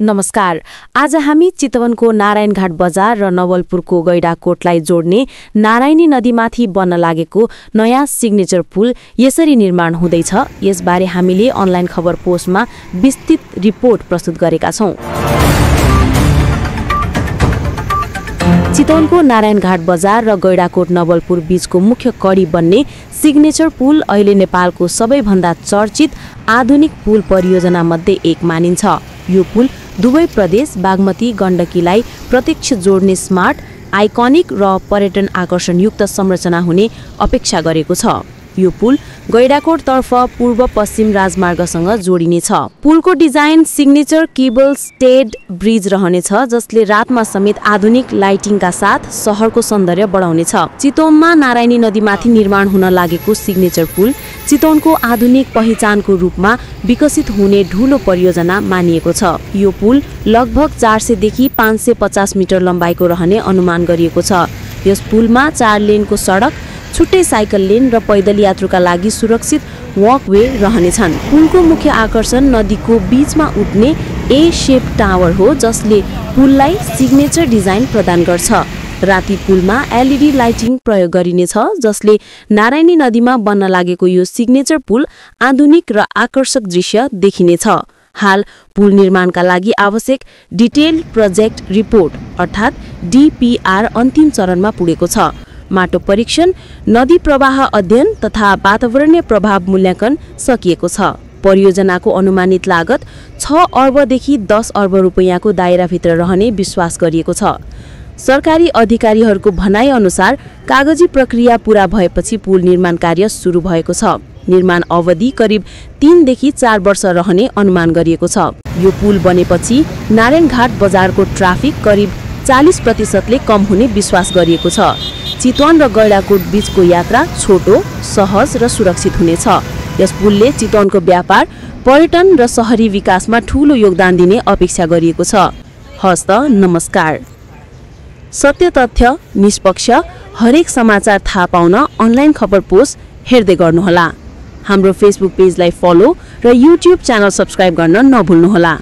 नमस्कार। आज हामी चितवनको नारायणघाट बजार र नवलपुरको गैडाकोटलाई जोड्ने नारायणी नदीमाथि बन्न लागेको नयाँ सिग्नेचर पुल यसरी निर्माण हुँदैछ यसबारे हामीले अनलाइन खबर पोस्टमा विस्तृत रिपोर्ट प्रस्तुत गरेका छौं। चितवनको नारायणघाट बजार र गैडाकोट नवलपुर बीचको मुख्य कडी बन्ने सिग्नेचर पुल अहिले नेपालको सबैभन्दा चर्चित आधुनिक पुल परियोजना मध्ये एक मानिन्छ। यो पुल दुवै प्रदेश बागमती गण्डकीलाई प्रत्यक्ष जोड्ने स्मार्ट, आइकनिक र पर्यटन आकर्षणयुक्त संरचना हुने अपेक्षा गरेको छ। यो पुल गैडाकोटतर्फ पूर्व पश्चिम राजमार्गसँग जोडिनेछ। पुलको design signature cable stayed bridge रहनेछ जसले रातमा समेत आधुनिक लाइटिङका साथ शहरको सौन्दर्य बढाउनेछ। चितवनमा नारायणी नदीमाथि निर्माण हुन लागेको सिग्नेचर पुल चितवनको आधुनिक पहिचानको रूपमा विकसित हुने ठूलो परियोजना मानिएको छ। यो पुल लगभग 400 देखि 550 मिटर लम्बाइको रहने अनुमान गरिएको छ। यस पुलमा 4 लेनको सडक, छुट्टै साइकल लेन र पैदल यात्रुका लागि सुरक्षित वकवे रहनेछन्। पुलको मुख्य आकर्षण नदीको बीचमा उठ्ने ए शेप टावर हो जसले पुललाई सिग्नेचर डिजाइन प्रदान गर्छ। राति पुलमा एलईडी लाइटिङ प्रयोग गरिनेछ जसले नारायणी नदीमा बन्न लागेको यो सिग्नेचर पुल आधुनिक र आकर्षक दृश्य देखिनेछ। हाल पुल निर्माणका लागि आवश्यक डिटेल प्रोजेक्ट रिपोर्ट अर्थात् डीपीआर अन्तिम चरणमा पुगेको छ। माटो परीक्षण, नदी प्रवाह अध्ययन तथा वातावरणीय प्रभाव मूल्याङ्कन सकिएको छ। परियोजनाको अनुमानित लागत 6 अर्बदेखि 10 अर्ब रुपैयाँको दायराभित्र रहने विश्वास गरिएको छ। सरकारी अधिकारीहरूको भनाइ अनुसार कागजी प्रक्रिया पूरा भएपछि पुल निर्माण कार्य सुरु भएको छ। निर्माण अवधि करिब 3 देखि 4 वर्ष रहने अनुमान गरिएको छ। यो पुल बनेपछि नारायणघाट बजारको ट्राफिक करिब 40% कम हुने विश्वास गरिएको छ। चितवन र गैडाकोट बीचको यात्रा छोटो, सहज र सुरक्षित हुनेछ। यस पुलले चितवनको व्यापार, पर्यटन र शहरी विकासमा ठूलो योगदान दिने अपेक्षा गरिएको छ। हस्त नमस्कार। सत्य तथ्य, निष्पक्ष, हरेक समाचार थाहा पाउन अनलाइन खबर पोस्ट हेर्दै गर्नुहोला। हाम्रो फेसबुक पेजलाई फलो र युट्युब च्यानल सब्स्क्राइब गर्न नभुल्नुहोला।